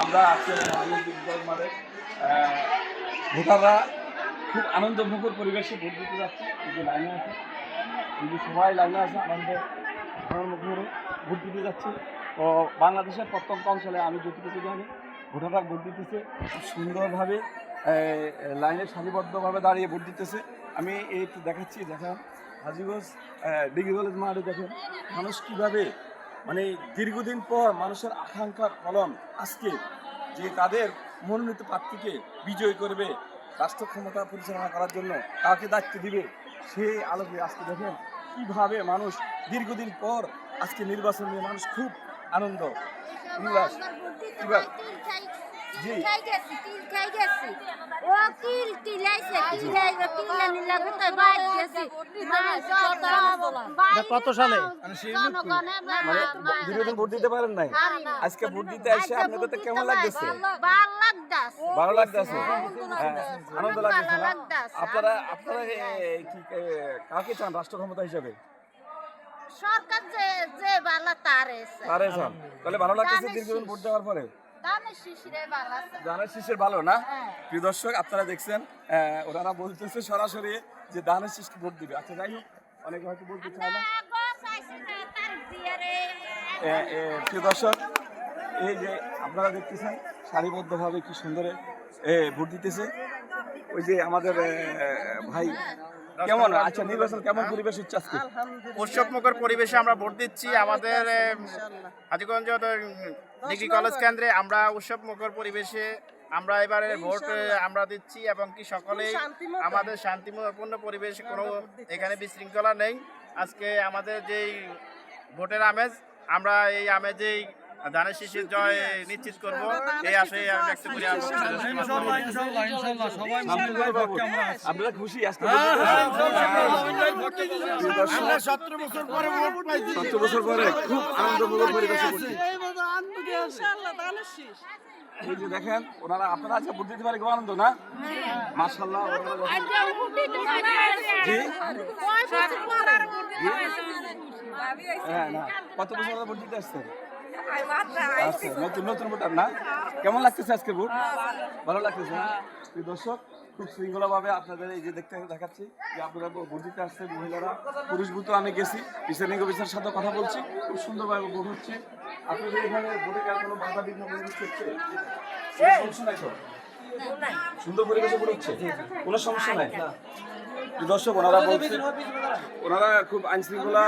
আমরা আজকে মাঠে ভোটাররা খুব আনন্দমুখর পরিবেশে ভোট দিতে যাচ্ছে। এই যে লাইনে আছে, এই যে সবাই লাইনে আছে, আনন্দমুখরে ভোট দিতে যাচ্ছে। তো বাংলাদেশের প্রত্যন্ত অঞ্চলে আমি যতটুকু জানি ভোটাররা ভোট দিতেছে খুব সুন্দরভাবে, লাইনে সারিবদ্ধভাবে দাঁড়িয়ে ভোট দিতেছে। আমি এই একটু দেখাচ্ছি, দেখেন হাজীগঞ্জ ডিগ্রি কলেজ মাঠে দেখেন মানুষ কীভাবে মানে দীর্ঘদিন পর মানুষের আকাঙ্ক্ষার ফলন আজকে যে তাদের মনোনীত প্রার্থীকে বিজয় করবে, রাষ্ট্র ক্ষমতা পরিচালনা করার জন্য কাউকে দায়িত্ব দিবে, সেই আলোকে আজকে দেখেন কীভাবে মানুষ দীর্ঘদিন পর আজকে নির্বাচন নিয়ে মানুষ খুব আনন্দ উল্লাস। জি কত সালে দীর্ঘদিন ভোট দিতে পারেন নাই, আজকে ভোট দিতে এসে আপনাদের তো কেমন লাগতেছে? ভালো লাগতেছে, আনন্দ লাগতেছে না? আপনারা আপনারা কি কাকে চান রাষ্ট্র ক্ষমতা হিসাবে? সরকার যে বালা তারে চান, তাহলে ভালো লাগতেছে দীর্ঘদিন ভোট দেওয়ার পরে? ধানের শীষের ভালো না? প্রিয় দর্শক, আপনারা দেখছেন ওনারা বলতেছে সরাসরি যে ধানের শীষকে ভোট দিবে। আচ্ছা যাই হোক, অনেকে হয়তো বলতে চায় না। প্রিয় দর্শক, এই যে আপনারা দেখতেছেন সারিবদ্ধভাবে কি সুন্দরে ভোট দিতেছে। ওই যে আমাদের ভাই, কেমন আচ্ছা নির্বাচন কেমন পরিবেশ হচ্ছে আজকে? উৎসবমুখর পরিবেশে আমরা ভোট দিচ্ছি। আমাদের হাজীগঞ্জ ডিগ্রি কলেজ কেন্দ্রে আমরা উৎসবমুখর পরিবেশে আমরা এবারে ভোট আমরা দিচ্ছি এবং কি সকলেই আমাদের শান্তিপূর্ণ পরিবেশ, কোনো এখানে বিশৃঙ্খলা নেই। আজকে আমাদের যেই ভোটের আমেজ, আমরা এই আমেজেই ধানের শীষের জয় নিশ্চিত করব, এই আশায় আমি ব্যক্ত করি। আপনারা খুশি আজকে? 17 বছর পরে 17 বছর পরে খুব আনন্দমুখর পরিবেশে ভোট। এই যে দেখেন ওনারা, আপনারা আজকে ভোট দিতে পারে খুব আনন্দ না? মাশাআল্লাহ। জি হ্যাঁ, না কত বছর ধরে ভোট দিতে আসছেন? আচ্ছা, নতুন ভোটার না? কেমন লাগতেছে আজকে ভোট? ভালো লাগতেছে না? দর্শক, খুব শৃঙ্খলাভাবে আপনাদের এই যে দেখাচ্ছি যে আপনারা ভোট দিতে আসছে মহিলারা, পুরুষ ভোটও আমি গেছি, রিটার্নিং অফিসারের সাথে কথা বলছি, খুব সুন্দরভাবে ভোট হচ্ছে। আপনাদের এখানে ভোটে কোনো বাধা বিঘ্ন পরিবেশ হচ্ছে? সমস্যা নাই তো? সুন্দর পরিবেশে ভোট হচ্ছে, কোনো সমস্যা নাই? দর্শক, ওনারা বলছে ওনারা খুব আইন শৃঙ্খলা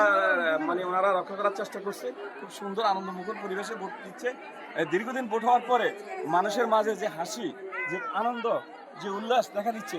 মানে ওনারা রক্ষা করার চেষ্টা করছে, খুব সুন্দর আনন্দমুখর পরিবেশে ভোট দিচ্ছে। দীর্ঘদিন ভোট হওয়ার পরে মানুষের মাঝে যে হাসি, যে আনন্দ, যে উল্লাস দেখা দিচ্ছে,